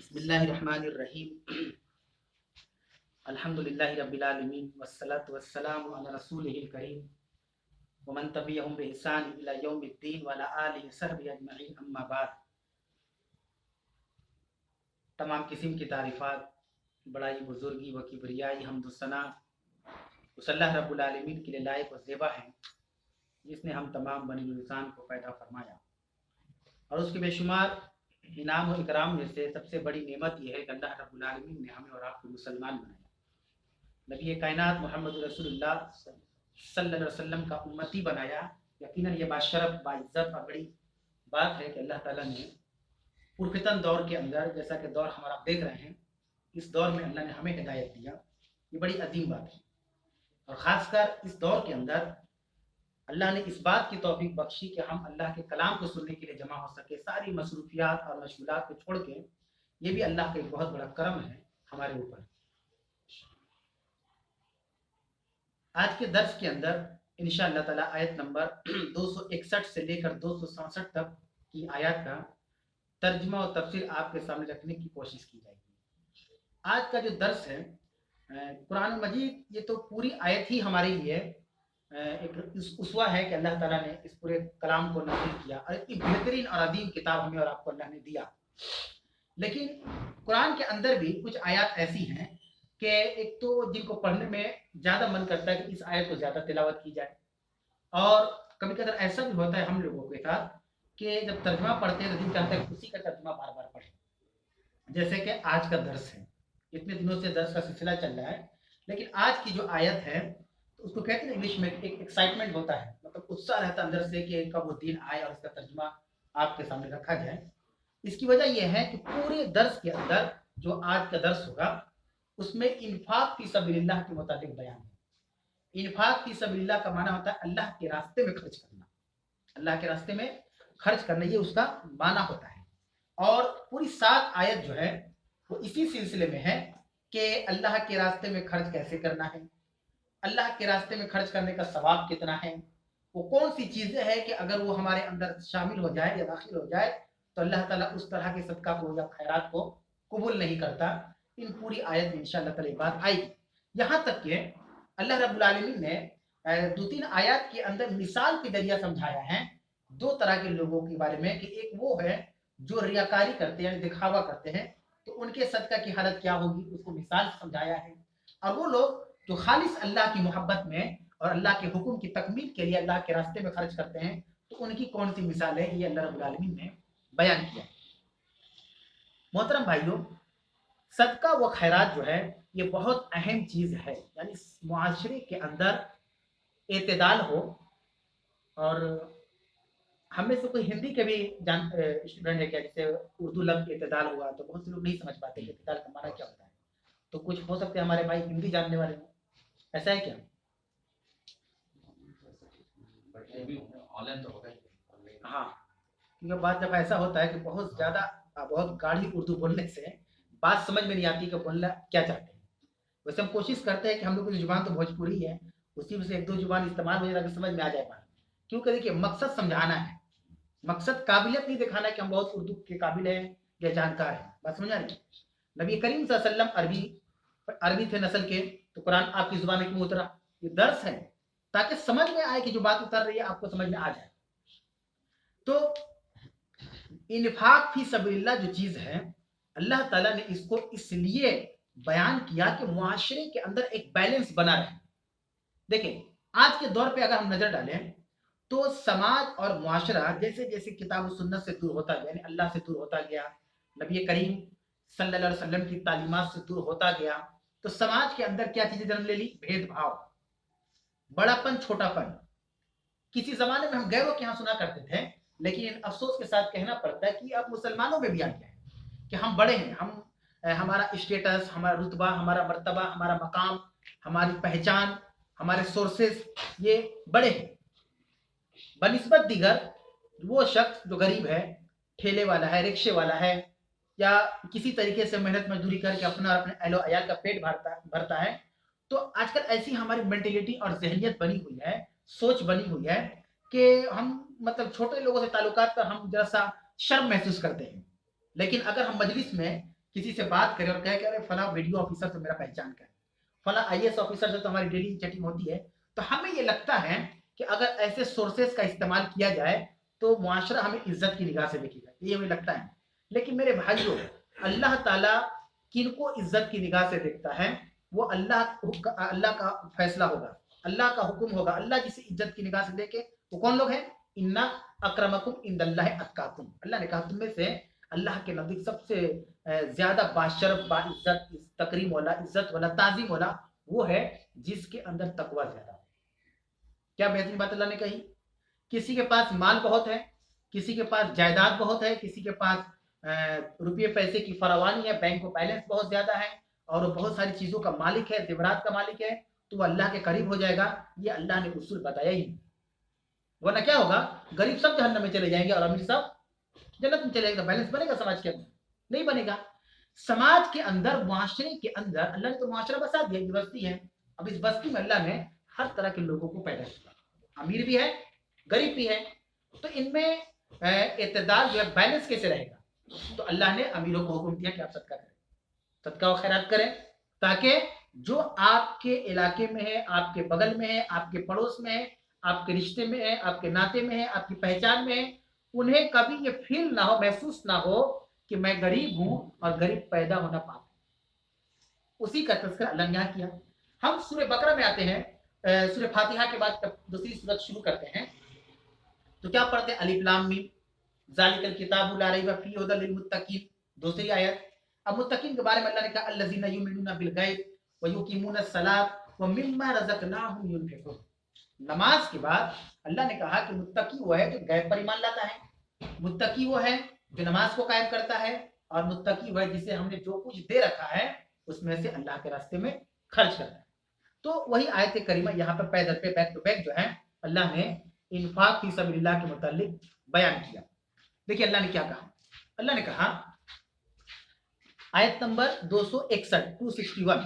بسم اللہ الرحمن الرحیم الحمدللہ رب العالمین والصلاة والسلام علی رسولہ الکریم ومن تبعہم بإحسان الی یوم الدین وعلی آلہ وصحبہ اجمعین اما بعد۔ تمام قسم کی تعریفات، بڑائی، بزرگی و کبریائی، حمد و ثنا اس اللہ رب العالمین کے لیے لائق و زیبا ہیں جس نے ہم تمام بنی انسان کو پیدا فرمایا، اور اس کے بے شمار انعام و اکرام میں سے سب سے بڑی نعمت یہ ہے کہ اللہ رب العالمین نے ہمیں اور آپ کو مسلمان بنایا، نبی کائنات محمد رسول اللہ صلی اللہ علیہ وسلم کا امتی بنایا۔ یقیناً یہ باشرف باعزت اور بڑی بات ہے کہ اللہ تعالیٰ نے پرفتن دور کے اندر، جیسا کہ دور ہمارا دیکھ رہے ہیں، اس دور میں اللہ نے ہمیں ہدایت دیا، یہ بڑی عظیم بات ہے۔ اور خاص کر اس دور کے اندر اللہ نے اس بات کی توفیق بخشی کہ ہم اللہ کے کلام کو سننے کے لیے جمع ہو سکے، ساری مصروفیات اور مشغولات کو چھوڑ کے۔ یہ بھی اللہ کا ایک بہت بڑا کرم ہے ہمارے اوپر۔ آج کے درس کے اندر انشاءاللہ تعالی آیت نمبر 261 سے لے کر 267 تک کی آیات کا ترجمہ و تفسیر آپ کے سامنے رکھنے کی کوشش کی جائے گی۔ آج کا جو درس ہے قرآن مجید، یہ تو پوری آیت ہی ہمارے لیے ایک اسوہ ہے کہ اللہ تعالیٰ نے اس پورے کلام کو نازل کیا، اور اتنی بہترین اور عظیم کتاب ہمیں اور آپ کو اللہ نے دیا۔ لیکن قرآن کے اندر بھی کچھ آیات ایسی ہیں کہ ایک تو جن کو پڑھنے میں زیادہ من کرتا ہے کہ اس آیت کو زیادہ تلاوت کی جائے، اور کبھی کبھار ایسا بھی ہوتا ہے ہم لوگوں کے ساتھ کہ جب ترجمہ پڑھتے ہیں تو دل چاہتا ہے کہ اسی کا ترجمہ بار بار پڑھیں، جیسے کہ آج کا درس ہے۔ اتنے دنوں سے درس کا سلسلہ چل رہا ہے، لیکن آج کی جو آیت ہے تو اس کو کہتے ہیں انگلش میں ایک ایکسائٹمنٹ ہوتا ہے، مطلب اتساہ رہتا ہے اندر سے کہ کب وہ دن آئے اور اس کا ترجمہ آپ کے سامنے رکھا جائے۔ اس کی وجہ یہ ہے کہ پورے درس کے اندر جو آج کا درس ہوگا اس میں انفاق فی سبیل اللہ کے متعلق بیان ہے۔ انفاق فی سبیل اللہ کا معنی ہوتا ہے اللہ کے راستے میں خرچ کرنا، اللہ کے راستے میں خرچ کرنا، یہ اس کا معنی ہوتا ہے۔ اور پوری 7 آیت جو ہے وہ اسی سلسلے میں ہے کہ اللہ کے راستے میں خرچ کیسے کرنا ہے، اللہ کے راستے میں خرچ کرنے کا ثواب کتنا ہے، وہ کون سی چیزیں ہیں کہ اگر وہ ہمارے اندر شامل ہو جائے یا داخل ہو جائے تو اللہ تعالیٰ اس طرح کے صدقہ کو یا خیرات کو قبول نہیں کرتا۔ ان پوری آیت میں انشاءاللہ تعالی بات آئے گی، یہاں تک کہ اللہ رب العالمین نے 2-3 آیات کے اندر مثال کے ذریعہ سمجھایا ہے 2 طرح کے لوگوں کے بارے میں، کہ ایک وہ ہے جو ریاکاری کرتے ہیں، یعنی دکھاوا کرتے ہیں، تو ان کے صدقہ کی حالت کیا ہوگی اس کو مثال سے سمجھایا ہے۔ اور وہ لوگ جو خالص اللہ کی محبت میں اور اللہ کے حکم کی تکمیل کے لیے اللہ کے راستے میں خرچ کرتے ہیں، تو ان کی کون سی مثال ہے، یہ اللہ رب العالمین نے بیان کیا۔ محترم بھائیوں، صدقہ و خیرات جو ہے یہ بہت اہم چیز ہے، یعنی معاشرے کے اندر اعتدال ہو۔ اور ہم میں سے کوئی ہندی کے بھی اسٹوڈنٹ ہے کیا، جیسے اردو لفظ اعتدال ہوا تو بہت سے لوگ نہیں سمجھ پاتے کہ اعتدال کا معنی کیا ہوتا ہے، تو کچھ ہو سکتے ہیں ہمارے بھائی ہندی جاننے والے ہوں، ایسا ہے کیا؟ ہاں، کیونکہ بات جب ایسا ہوتا ہے کہ بہت زیادہ بہت گاڑھی اردو بولنے سے بات سمجھ میں نہیں آتی کہ بولنا کیا چاہتے ہیں۔ ویسے ہم کوشش کرتے ہیں کہ ہم لوگ کی زبان تو بھوجپوری ہے، اسی میں سے 1-2 زبان استعمال ہو جائے تاکہ سمجھ میں آ جائے بات، کیونکہ دیکھیے مقصد سمجھانا ہے، مقصد قابلیت نہیں دکھانا کہ ہم بہت اردو کے قابل ہیں یا جانکار ہیں۔ بات سمجھ آ رہی ہے؟ نبی کریم صلی اللہ علیہ وسلم عربی تھے نسل کے، تو قرآن آپ کی زبان میں کیوں اترا؟ یہ درس ہے تاکہ سمجھ میں آئے کہ جو بات اتر رہی ہے آپ کو سمجھ میں آ جائے۔ تو انفاق فی سبیل اللہ جو چیز ہے، اللہ تعالیٰ نے اس کو اس لیے بیان کیا کہ معاشرے کے اندر ایک بیلنس بنا رہے۔ دیکھیں آج کے دور پہ اگر ہم نظر ڈالیں تو سماج اور معاشرہ جیسے جیسے کتاب و سنت سے دور ہوتا گیا، یعنی اللہ سے دور ہوتا گیا، نبی کریم صلی اللہ علیہ وسلم کی تعلیمات سے دور ہوتا گیا، تو سماج کے اندر کیا چیزیں جنم لے لی؟ بھید بھاؤ، بڑا پن چھوٹا پن۔ کسی زمانے میں ہم غیروں کے یہاں سنا کرتے تھے، لیکن افسوس کے ساتھ کہنا پڑتا ہے کہ اب مسلمانوں میں بھی آ گیا ہے کہ ہم بڑے ہیں، ہمارا اسٹیٹس، ہمارا رتبہ، ہمارا مرتبہ، ہمارا مقام، ہماری پہچان، ہمارے سورسز یہ بڑے ہیں بنسبت دیگر وہ شخص جو غریب ہے، ٹھیلے والا ہے، رکشے والا ہے، یا کسی طریقے سے محنت مزدوری کر کے اپنا اور اپنے اہل و عیال کا پیٹ بھرتا ہے۔ تو آج کل ایسی ہماری مینٹلٹی اور ذہنیت بنی ہوئی ہے، سوچ بنی ہوئی ہے کہ ہم مطلب چھوٹے لوگوں سے تعلقات پر ہم ذرا سا شرم محسوس کرتے ہیں، لیکن اگر ہم مجلس میں किसी से बात करें और कहे कि अरे फला वीडियो ऑफिसर तो मेरा पहचान का है, फला आईएएस ऑफिसर से तो हमारी डेली चैटिंग होती है, तो हमें ये लगता है कि अगर ऐसे सोर्सेस का इस्तेमाल किया जाए तो मुआशरा हमें इज्जत की निगाह से देखेगा, ये हमें लगता है। लेकिन मेरे भाइयों, अल्लाह ताला किनको इज्जत की निगाह से देखता है, वो अल्लाह का फैसला होगा, अल्लाह का हुक्म होगा। अल्लाह जिसे इज्जत की निगाह से देखे वो कौन लोग हैं? इन्ना अक्रमकुम इंदल्लाहि अत्काकुम। अल्लाह ने कहा तुम में से अल्लाह के नजदीक सबसे ज्यादा बाशरफ, बाइज्जत, तकरीम वाला, इज्जत वाला, ताजीम वाला वो है जिसके अंदर तकवा ज्यादा है। क्या बेहतरीन बात अल्लाह ने कही। किसी के पास माल बहुत है, किसी के पास जायदाद बहुत है, किसी के पास रुपये पैसे की फरावानी है, बैंक को बैलेंस बहुत ज्यादा है और वो बहुत सारी चीजों का मालिक है, जेवरात का मालिक है, तो वो अल्लाह के करीब हो जाएगा। ये अल्लाह ने उसूल बताया ही। वरना क्या होगा, गरीब सब जहन्नम में चले जाएंगे और अमीर सब जन्नत में चले जाएंगे। बैलेंस बनेगा समाज के अंदर? नहीं बनेगा। समाज के अंदर, मुआशरे के अंदर अल्लाह ने तो मुआशरा बसा दिया, ये बस्ती है। अब इस बस्ती में अल्लाह ने हर तरह के लोगों को पैदा किया, अमीर भी है, गरीब भी है। तो इनमें इत्तेदाल जो है, बैलेंस कैसे रहेगा? तो अल्लाह ने अमीरों को हुक्म दिया कि आप सदका करें, सदका और खैरात करें, ताकि जो आपके इलाके में है, आपके बगल में है, आपके पड़ोस में है, आपके रिश्ते में है, आपके नाते में है, आपकी पहचान में है, उन्हें कभी ये फील ना हो, महसूस ना हो कि मैं गरीब हूं और गरीब पैदा होना पाप है। उसी का तज़किरा अल्लाह ने यहाँ किया। हम सूरह बकरा में आते हैं, सूरह फातिहा के बाद दूसरी सूरत शुरू करते हैं, तो क्या पढ़ते हैं? अलिफ लाम मीम ज़ालिकल किताबु ला रैब फीहि हुदल लिल मुत्तकीन, दूसरी आयत। अब मुत्तकीन के बारे में अल्लाह ने कहा अल्लज़ीना युमिनूना बिल गैब व युकीमूना सलात व मिम्मा रज़क़नाहुम युनफिकून। नमाज के बाद अल्लाह ने कहा कि मुत्तकी वो है जो गैब पर ईमान लाता है, मुत्तकी वो है जो नमाज को कायम करता है, और मुत्तकी वो है जिसे हमने जो कुछ दे रखा है उसमें से अल्लाह के रास्ते में खर्च करता है। तो वही आयत करीमा यहाँ पर पैदल पे बैक टू बैक जो है अल्लाह ने इन्फाक फी सबीलिल्लाह के मुतालिक बयान किया। देखिए अल्लाह ने क्या कहा। अल्लाह ने कहा आयत नंबर 261 261,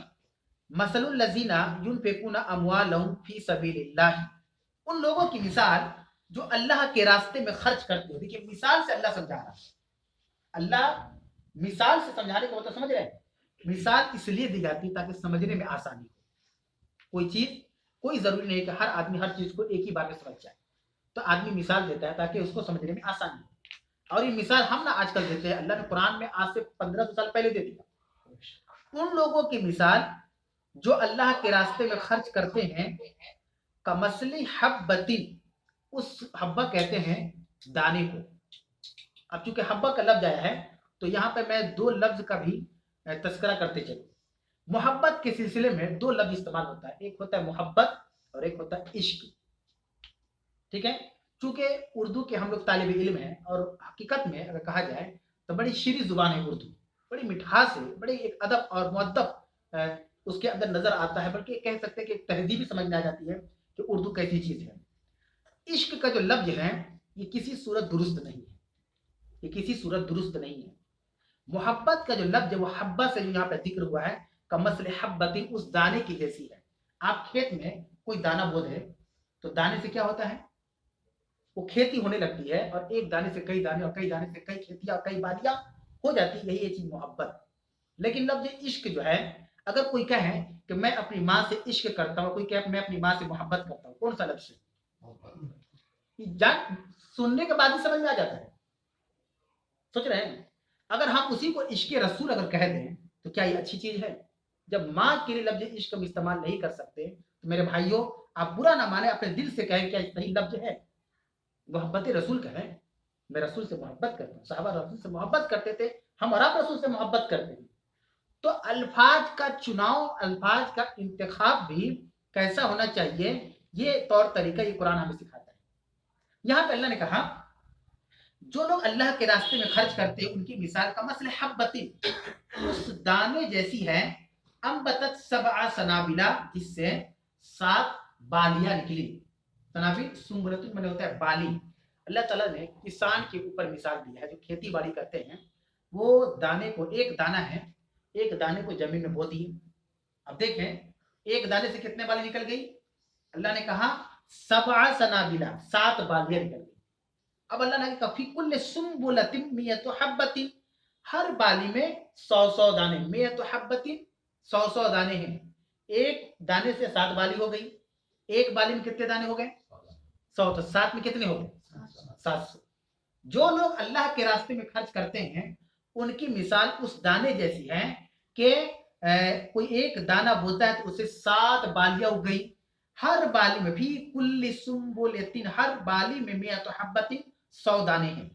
मसलुल लजीना युनफिकूना अमवालहुम फी सबीलिल्लाह, उन लोगों की मिसाल जो अल्लाह के रास्ते में खर्च करते हो। देखिए मिसाल से अल्लाह समझा रहा है। अल्लाह मिसाल से समझाने का मतलब समझ रहे हैं? मिसाल इसलिए दी जाती है ताकि समझने में आसानी हो। कोई चीज, कोई जरूरी नहीं कि हर आदमी हर चीज को एक ही बार में समझ जाए, तो आदमी मिसाल देता है ताकि उसको समझने में आसानी हो। और ये मिसाल हम ना आजकल देते हैं, अल्लाह ने कुरान में आज से 1500 साल पहले दे दिया। उन लोगों की मिसाल जो अल्लाह के रास्ते में खर्च करते हैं, कमसली हब्बतिन, उस हब्बा कहते हैं दाने को। अब चूंकि हब्बा का लफ्ज आया है तो यहाँ पे मैं दो लफ्ज का भी तस्करा करते चलूं। मोहब्बत के सिलसिले में दो लफ्ज इस्तेमाल होता है, एक होता है मोहब्बत और एक होता है इश्क। ठीक है, चूंकि उर्दू के हम लोग तालिब इल्म हैं और हकीकत में अगर कहा जाए तो बड़ी शीरी जुबान है उर्दू, बड़ी मिठास है, बड़ी एक अदब और मुअद्दब उसके अंदर नजर आता है, बल्कि कह सकते हैं कि एक तहजीब समझ में आ जाती है कि उर्दू कैसी चीज है। इश्क का जो लफ्ज है ये किसी सूरत दुरुस्त नहीं है, ये किसी सूरत दुरुस्त नहीं है। मोहब्बत का जो लफ्ज है वो हब्बा से जो यहाँ पे जिक्र हुआ है, कमसल हब्बतिन, उस दाने की जैसी है। आप खेत में कोई दाना बो दे तो दाने से क्या होता है, वो खेती होने लगती है और एक दाने से कई दाने और कई दाने से कई खेतियां और कई बादियां हो जाती है। यही है चीज मोहब्बत। लेकिन लफ्ज इश्क जो है, अगर कोई कहे कि मैं अपनी माँ से इश्क करता हूँ, कोई कहे मैं अपनी माँ से मोहब्बत करता हूँ, कौन सा लफ्ज है? जान सुनने के बाद ही समझ में आ जाता है। सोच रहे हैं, अगर हम उसी को इश्क रसूल अगर कह दें तो क्या ये अच्छी चीज है? जब माँ के लिए लफ्ज इश्क हम इस्तेमाल नहीं कर सकते तो मेरे भाइयों आप बुरा ना माने, अपने दिल से कहें क्या सही लफ्ज है? मोहब्बत रसूल कहें, मैं रसूल से मोहब्बत करता हूँ, साहबा रसूल से मोहब्बत करते थे, हम और आप रसूल से मोहब्बत करते हैं। तो अल्फाज का चुनाव, अल्फाज का इंतखाब भी कैसा होना चाहिए, ये तौर तरीका ये कुरान हमें सिखाता है। यहाँ पे अल्लाह ने कहा जो लोग अल्लाह के रास्ते में खर्च करते हैं उनकी मिसाल का मसल हब्बतिन, उस दाने जैसी है, अम्बतत सबआ सनाबिला, जिससे 7 बालियां निकली। सनाबिल सुंबलतुन माने होता है बाली। अल्लाह ताला ने किसान के ऊपर मिसाल दिया है, जो खेती बाड़ी करते हैं, वो दाने को, एक दाना है, एक दाने को जमीन में बो दिए। अब देखें एक दाने से कितने बाली निकल गई? अल्लाह ने कहा सबआ सनाबिला, 7 बालियां निकल गई। अब अल्लाह ने कहा फी कुल्ल सुंबुलतिन मियतु हब्बतिन, ہر بالی میں 100 دانے، میں تو حبتن 100 دانے ہیں، ایک دانے سے 7 بالی ہو گئی، ایک بالی میں کتنے دانے ہو گئے 100، تو 7 میں کتنے ہو گئے 700۔ جو لوگ اللہ کے راستے میں خرچ کرتے ہیں ان کی مثال اس دانے جیسی ہے کہ کوئی ایک دانہ بوتا ہے تو اسے 7 بالیاں اگ گئی، ہر بالی میں فی کل سنبلۃ، ہر بالی میں 100 حبۃ 100 دانے ہیں۔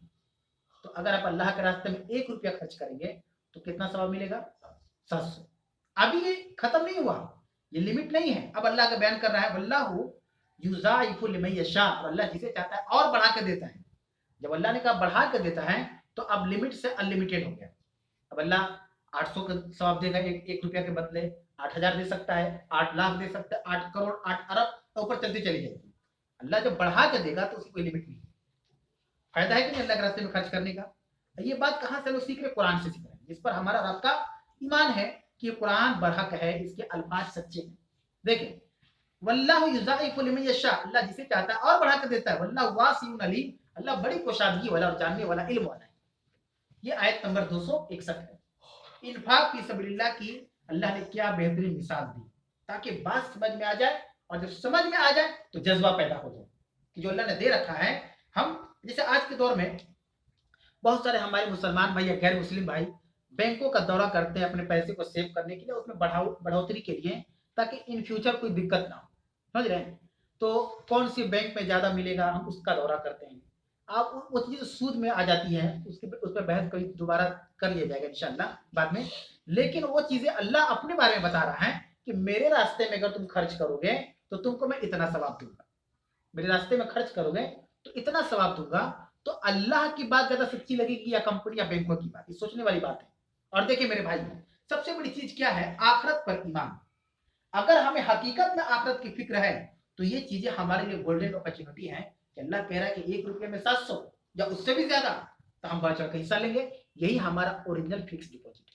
تو اگر آپ اللہ کے راستے میں 1 روپیہ خرچ کریں گے تو کتنا ثواب ملے گا 700۔ ابھی یہ ختم نہیں ہوا، یہ لمٹ نہیں ہے، اب اللہ کا بیان کر رہا ہے واللہ یضاعف لمن یشاء، اور اللہ جسے چاہتا ہے اور بڑھا کے دیتا ہے۔ جب اللہ نے کہا بڑھا کے دیتا ہے تو اب لمٹ سے انلمیٹڈ ہو گیا، اب اللہ 800 کا ثواب دے گا 1 روپیہ کے بدلے، 8000 دے سکتا ہے، 8 لاکھ دے سکتا ہے، 8 کروڑ، 8 ارب، اوپر چلتی چلی جائے گی۔ اللہ جب بڑھا کے دے گا تو اس کی کوئی لمٹ نہیں۔ فائدہ ہے کہ نہیں اللہ کے راستے میں خرچ کرنے کا؟ یہ بات کہاں سے لوگ سیکھ رہے؟ قرآن سے سیکھ رہے ہیں، جس پر ہمارا رابطہ ایمان ہے کہ قرآن برحق ہے، اس کے الفاظ سچے ہیں۔ دیکھیں واللہ یضاعف لمن یشاء، اللہ جسے چاہتا ہے اور بڑھا کے دیتا ہے، واللہ واسع علیم، اللہ بڑی کوشادگی والا اور جاننے والا، علم والا ہے۔ یہ آیت نمبر 261 ہے۔ انفاق فی سبیل اللہ کی اللہ نے کیا بہترین مثال دی تاکہ بات سمجھ میں آ جائے، اور جب سمجھ میں آ جائے تو جذبہ پیدا ہو جائے کہ جو اللہ نے دے رکھا ہے، ہم جیسے آج کے دور میں بہت سارے ہمارے مسلمان بھائی یا غیر مسلم بھائی بینکوں کا دورہ کرتے ہیں اپنے پیسے کو سیو کرنے کے لیے، اس میں بڑھوتری کے لیے، تاکہ ان فیوچر کوئی دقت نہ ہو، سمجھ رہے ہیں؟ تو کون سی بینک میں زیادہ ملے گا ہم اس کا دورہ کرتے ہیں۔ آپ وہ چیز سود میں آ جاتی ہیں، اس پہ بحث کوئی دوبارہ کر لیا جائے گا انشاءاللہ بعد میں، لیکن وہ چیزیں اللہ اپنے بارے میں بتا رہا ہے کہ میرے راستے میں اگر تم خرچ کرو گے تو تم کو میں اتنا ثواب دوں گا، میرے راستے میں خرچ کرو گے تو اتنا ثواب دوں گا۔ تو اللہ کی بات زیادہ سچی لگے گی یا کمپنی یا بینکوں کی بات؟ یہ سوچنے والی بات ہے۔ اور دیکھیں میرے بھائی، سب سے بڑی چیز کیا ہے؟ آخرت پر ایمان۔ اگر ہمیں حقیقت میں آخرت کی فکر ہے تو یہ چیزیں ہمارے لیے گولڈن اپرچونٹی ہے کہ اللہ کہہ رہا ہے کہ 1 روپے میں 700 یا اس سے بھی زیادہ، تو ہم بڑھ چڑھ کے حصہ لیں گے۔ یہی ہمارا اوریجنل فکس ڈپوزٹ ہے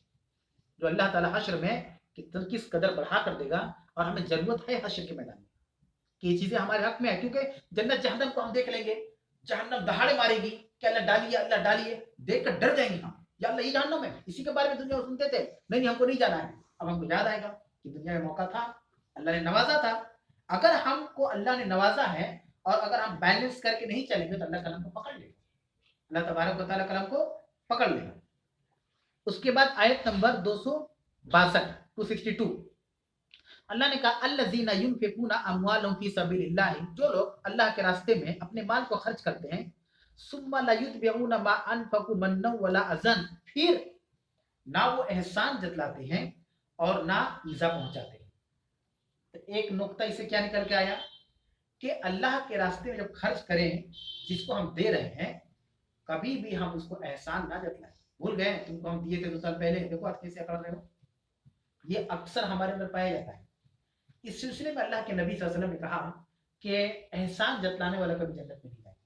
جو اللہ تعالیٰ حشر میں کس قدر بڑھا کر دے گا، اور ہمیں ضرورت ہے حشر کے میدان میں کہ یہ چیزیں ہمارے حق میں ہے، کیونکہ جنت جہنم کو ہم دیکھ لیں گے، جہنم دہاڑے مارے گی کہ اللہ ڈالیے اللہ ڈالیے، دیکھ کر ڈر جائیں گے ہم، یا اللہ یہ جہنم ہے۔ اسی کے بارے میں دنیا میں سنتے تھے، نہیں ہم کو نہیں جانا ہے، اب ہم کو یاد آئے گا کہ دنیا میں موقع تھا، اللہ نے نوازا تھا۔ اگر ہم کو اللہ نے نوازا ہے اور اگر ہم بیلنس کر کے نہیں چلیں گے تو اللہ کلام کو پکڑ لے گا، اللہ تبارک و تعالیٰ کلام کو پکڑ لے گا۔ اس کے بعد آیت نمبر 262 اللہ نے کہا الذین ينفقون اموالهم فی سبیل اللہ، جو لوگ اللہ کے راستے میں اپنے مال کو خرچ کرتے ہیں، ثم لا يتبعون ما انفقوا منا ولا اذى، پھر نہ وہ احسان جتلاتے ہیں اور نہ ایذا پہنچاتے ہیں۔ تو ایک نقطہ اسے کیا نکل کے آیا کہ اللہ کے راستے میں جب خرچ کریں، جس کو ہم دے رہے ہیں، کبھی بھی ہم اس کو احسان نہ جتلائیں۔ بھول گئے تم کو ہم دیے تھے 2 سال پہلے، دیکھو آج کیسے کر رہے ہو۔ یہ اکثر ہمارے اندر پایا جاتا ہے۔ اس سلسلے میں اللہ کے نبی صلی اللہ علیہ وسلم نے کہا کہ احسان جتلانے والا کبھی جنت میں نہیں جائے۔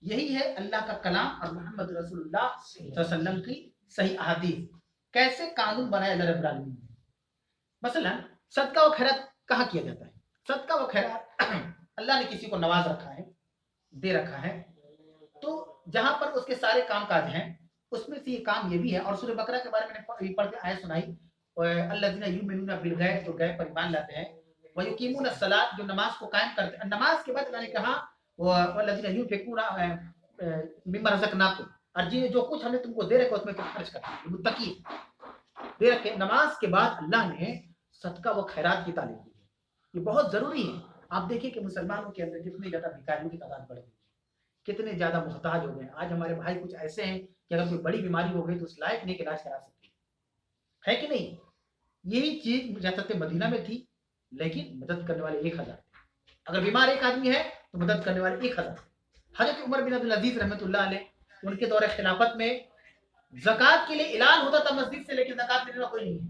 یہی ہے اللہ کا کلام اور محمد رسول اللہ صلی اللہ علیہ وسلم کی صحیح احادیث۔ کیسے قانون بنایا اللہ رب العالمین نے؟ مثلا صدقہ و خیرات کہاں کیا جاتا ہے؟ صدقہ و خیرات اللہ نے کسی کو نواز رکھا ہے، دے رکھا ہے، تو جہاں پر اس کے سارے کام کاج ہیں، اس میں سے یہ کام یہ بھی ہے، اور سورہ بقرہ کے بارے میں پڑھ کے آیت سنائی، الذین یؤمنون بالغیب، جو غیب پر ایمان لاتے ہیں، ویقیمون الصلاۃ، جو نماز کو قائم کرتے ہیں۔ نماز کے بعد اللہ نے کہا والذین ينفقون مما رزقناکم، اور جو کچھ ہم نے تم کو دے رکھا اس میں تم خرچ کرنا، متقی دے رکھے۔ نماز کے بعد اللہ نے صدقہ و خیرات کی تعلیم دی ہے، یہ بہت ضروری ہے۔ آپ دیکھیں کہ مسلمانوں کے اندر کتنی زیادہ بھکاریوں کی تعداد بڑھ گئی ہے، کتنے زیادہ محتاج ہو گئے ہیں۔ آج ہمارے بھائی کچھ ایسے ہیں کہ اگر کوئی بڑی بیماری ہو گئی تو اس لائق نہیں کہ علاج کرا سکتے، ہے کہ نہیں؟ یہی چیز ریاست مدینہ میں تھی، لیکن مدد کرنے والے 1000 تھے۔ اگر بیمار ایک آدمی ہے تو مدد کرنے والے 1000 تھے۔ حضرت عمر بن عبدالعزیز رحمۃ اللہ علیہ، ان کے دور خلافت میں زکوٰۃ کے لیے اعلان ہوتا تھا مسجد سے، لیکن زکوٰۃ دینے والا کوئی نہیں ہے۔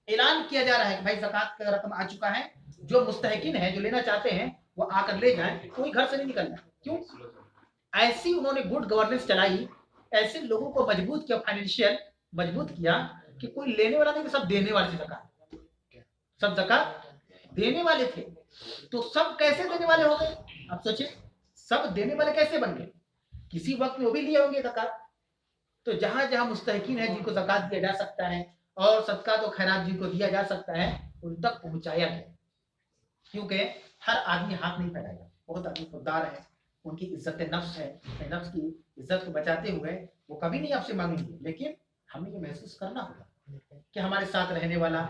اعلان کیا جا رہا ہے کہ بھائی زکوٰۃ کا رقم آ چکا ہے، جو مستحقین ہیں، جو لینا چاہتے ہیں وہ آ کر لے جائیں، کوئی گھر سے نہیں نکلنا۔ کیوں؟ ایسی انہوں نے گڈ گورننس چلائی، ایسے لوگوں کو مضبوط کیا، فائنینشیل مضبوط کیا کہ کوئی لینے والا نہیں، سب دینے والے تھے، زکوٰۃ سب زکوٰۃ دینے والے تھے۔ تو سب کیسے دینے والے ہو گئے؟ آپ سوچیں، سب دینے والے کیسے بن گئے؟ کسی وقت میں وہ بھی لیے ہوں گے زکوٰۃ، तो जहां जहां मुस्तहिकीन है जिनको ज़कात दिया जा सकता है और सदका तो खैरात जिनको दिया जा सकता है उन तक पहुंचाया गया, क्योंकि हर आदमी हाथ नहीं फैलाएगा। बहुत आदमी खुददार है, उनकी इज्जत नफ्स है, नफ्स की इज्जत को बचाते हुए वो कभी नहीं आपसे मांगेंगे, लेकिन हमें ये महसूस करना होगा कि हमारे साथ रहने वाला,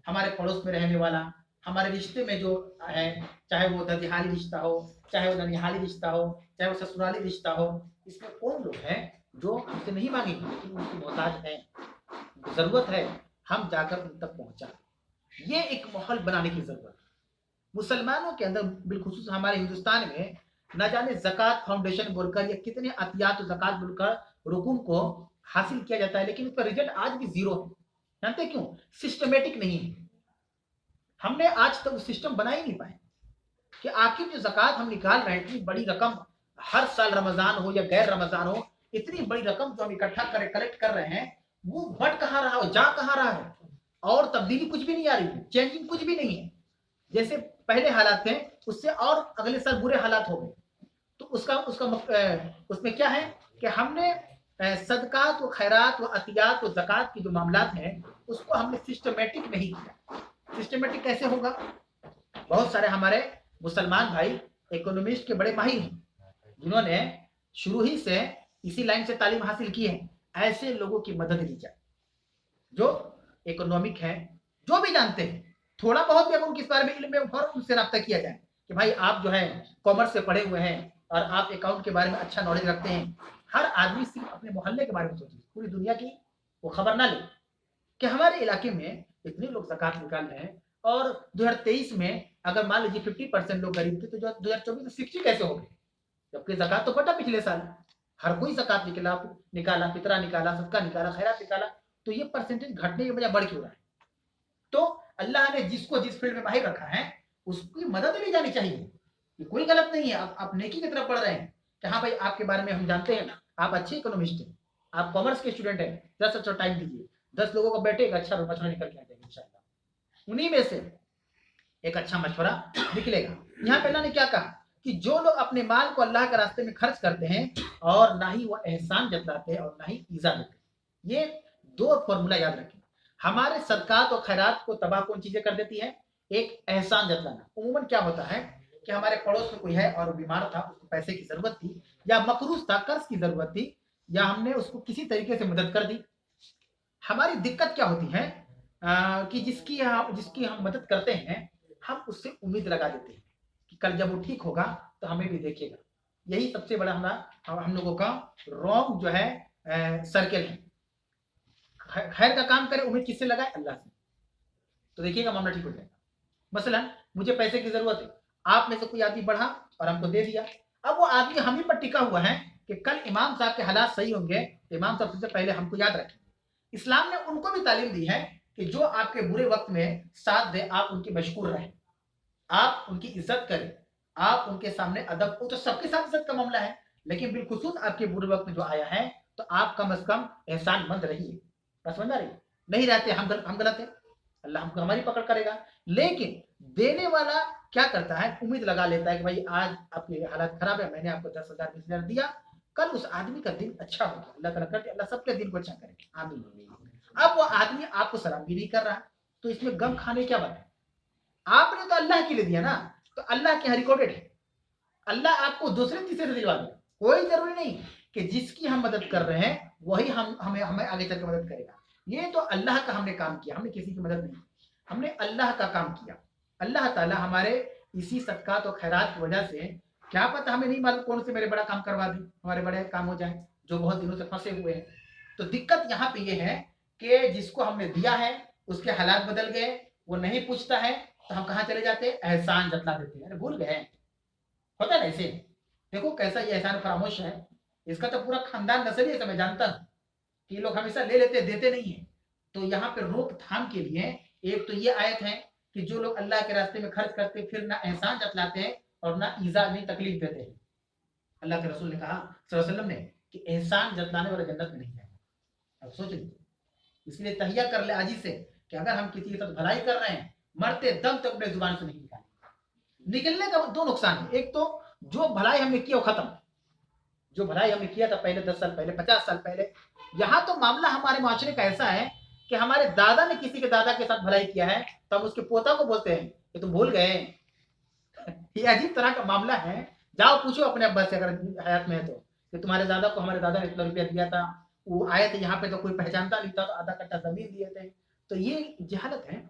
हमारे पड़ोस में रहने वाला, हमारे रिश्ते में जो है, चाहे वो ददिहाली रिश्ता हो, चाहे वो ननिहाली रिश्ता हो, चाहे वो ससुराली रिश्ता हो, इसमें कौन लोग हैं जो हमसे नहीं मांगेंगे लेकिन उनकी मोहताज है, उनको जरूरत है, हम जाकर उन तक पहुंचा। ये एक माहौल बनाने की जरूरत है मुसलमानों के अंदर, बिलखुसूस हमारे हिंदुस्तान में न जाने ज़कात फाउंडेशन बोलकर या कितने अतियात ज़कात बोलकर रुकुम को हासिल किया जाता है, लेकिन उसका रिजल्ट आज भी जीरो है। जानते क्यों? सिस्टमेटिक नहीं है। हमने आज तक सिस्टम बना ही नहीं पाए कि आखिर जो ज़कात हम निकाल रहे हैं, इतनी बड़ी रकम, हर साल रमजान हो या गैर रमजान हो, इतनी बड़ी रकम जो हम इकट्ठा कर कलेक्ट कर रहे हैं, वो बट कहाँ रहा है, जा कहाँ रहा है, और तब्दीली कुछ भी नहीं आ रही है, चेंजिंग कुछ भी नहीं है। जैसे पहले हालात थे उससे और अगले साल बुरे हालात हो गए। तो उसका उसका उसमें क्या है कि हमने सदकात व खैरात व अतियात व ज़कात की जो मामलात हैं उसको हमने सिस्टमेटिक नहीं किया। सिस्टमेटिक कैसे होगा? बहुत सारे हमारे मुसलमान भाई इकोनॉमिस्ट के बड़े माहिर हैं, जिन्होंने शुरू ही से इसी लाइन से तालीम हासिल की है। ऐसे लोगों की मदद ली जाए जो इकोनॉमिक है, जो भी जानते हैं, थोड़ा बहुत भी अगर उनके इस बारे में इल्म है, फौरन उनसे रब्ता किया जाए कि भाई आप जो है कॉमर्स से पढ़े हुए हैं और आप अकाउंट के बारे में अच्छा नॉलेज रखते हैं। हर आदमी सिर्फ अपने मोहल्ले के बारे में सोचे, पूरी दुनिया की वो खबर ना ले कि हमारे इलाके में इतने लोग ज़कात निकाल रहे हैं, और 2023 में अगर मान लीजिए 50% लोग गरीब थे, तो 2024 में 60 कैसे हो गए? जबकि ज़कात तो बटा पिछले साल, हर कोई ज़कात निकाला, फितरा निकाला, सदका निकाला, खैरात निकाला, तो ये परसेंटेज घटने की बजाय बढ़ क्यों रहा है? तो अल्लाह ने जिसको जिस फील्ड में माहिर रखा है उसकी मदद ली जानी चाहिए। ये कोई गलत नहीं है, आप नेकी की तरफ बढ़ रहे हैं कि हाँ भाई आपके बारे में हम जानते हैं, आप अच्छे इकोनॉमिस्ट हैं, आप कॉमर्स के स्टूडेंट हैं, 10 अच्छा टाइम दीजिए, 10 लोगों को बैठेगा, अच्छा मशवरा निकल के आ जाएगा इंशाल्लाह, उन्हीं में से एक अच्छा मशवरा निकलेगा। यहाँ पे अल्लाह ने क्या कहा कि जो लोग अपने माल को अल्लाह के रास्ते में खर्च करते हैं और ना ही वो एहसान जतलाते हैं और ना ही ईजा देते हैं, ये दो फॉर्मूला याद रखें। हमारे सदकात और खैरात को तबाह कौन चीजें कर देती है? एक एहसान जतलाना। उमूमन क्या होता है कि हमारे पड़ोस में कोई है और बीमार था, उसको पैसे की जरूरत थी, या मकरूज था, कर्ज की जरूरत थी, या हमने उसको किसी तरीके से मदद कर दी। हमारी दिक्कत क्या होती है कि जिसकी हम मदद करते हैं, हम उससे उम्मीद लगा देते हैं कि कल जब वो ठीक होगा तो हमें भी देखेगा। यही सबसे बड़ा हम लोगों का रॉन्ग जो है सर्किल है। खैर का काम करे, उम्मीद किससे लगाए? अल्लाह से, तो देखिएगा मामला ठीक हो जाएगा। मसलन मुझे पैसे की जरूरत है, आप में से कोई आदमी बढ़ा और हमको दे दिया, अब वो आदमी हम ही पर टिका हुआ है कि कल इमाम साहब के हालात सही होंगे तो इमाम साहब सबसे पहले हमको याद रखेंगे। इस्लाम ने उनको भी तालीम दी है कि जो आपके बुरे वक्त में साथ दे, आप उनकी मशकूर रहें, आप उनकी इज्जत करें, आप उनके सामने अदब, तो सबके साथ इज्जत का मामला है, लेकिन बिलखुसूस आपके बुरे वक्त में जो आया है तो आप कम अज कम एहसानमंद रहिए। समझ आ रही? नहीं रहते हम गलत है, अल्लाह हमको हमारी पकड़ करेगा। लेकिन देने वाला क्या करता है? उम्मीद लगा लेता है कि भाई आज आपके हालात खराब है, मैंने आपको 10,000 20,000 दिया, कल उस आदमी का दिन अच्छा होगा, अल्लाह ताला करते, अल्लाह सबके दिन को अच्छा करे, आमीन। अब वो आदमी आपको सलाम भी नहीं कर रहा, तो इसमें गम खाने क्या बात है? आपने तो अल्लाह के लिए दिया ना, तो अल्लाह के रिकॉर्डेड है, अल्लाह आपको दूसरे तीसरे दिलवा दे। कोई जरूरी नहीं कि जिसकी हम मदद कर रहे हैं वही हमें आगे चलकर मदद करेगा। ये तो अल्लाह का हमने काम किया, हमने किसी की मदद नहीं, हमने अल्लाह का काम किया। अल्लाह ताला हमारे इसी सदकात और खैरात की वजह से, क्या पता हमें नहीं मालूम कौन से मेरे बड़ा काम करवा दे, हमारे बड़े काम हो जाए जो बहुत दिनों से फंसे हुए हैं। तो दिक्कत यहाँ पे ये है कि जिसको हमने दिया है उसके हालात बदल गए, वो नहीं पूछता है, तो हम कहाँ चले जाते हैं? एहसान जतला देते हैं, अरे भूल गए, होता है ना ऐसे। देखो कैसा ये एहसान फरामोश है, इसका तो पूरा खानदान नजरिए से मैं जानता हूँ कि ये लोग हमेशा ले लेते देते नहीं है। तो यहाँ पे रोकथाम के लिए एक तो ये आयत है कि जो लोग अल्लाह के रास्ते में खर्च करते फिर ना एहसान जतलाते हैं और ना ईजा नहीं तकलीफ देते हैं, अल्लाह के रसूल ने कहा सल्लल्लाहु अलैहि वसल्लम ने कि एहसान जतलाने वाला जन्नत में नहीं जाएगा। अब सोच लीजिए, इसलिए तहिया कर ले आजी से कि अगर हम किसी के साथ भलाई कर रहे हैं, मरते दम तक अपने जुबान से नहीं निकलने का दो नुकसान है। एक तो जो भलाई हमने किया वो खत्म, जो भलाई हमने किया था पहले 10 साल पहले, 50 साल पहले, یہاں تو معاملہ ہمارے معاشرے کا ایسا ہے کہ ہمارے دادا نے کسی کے دادا کے ساتھ بھلائی کیا ہے تو ہم اس کے پوتا کو بولتے ہیں کہ تم بھول گئے. یہ عجیب طرح کا معاملہ ہے. جاؤ پوچھو اپنے ابا سے اگر حیات میں ہے تو کہ تمہارے دادا کو ہمارے دادا نے اتنا روپیہ دیا تھا, وہ آئے تھے یہاں پہ تو کوئی پہچانتا نہیں تھا تو آدھا کٹا زمین دیے تھے. تو یہ جہالت ہے,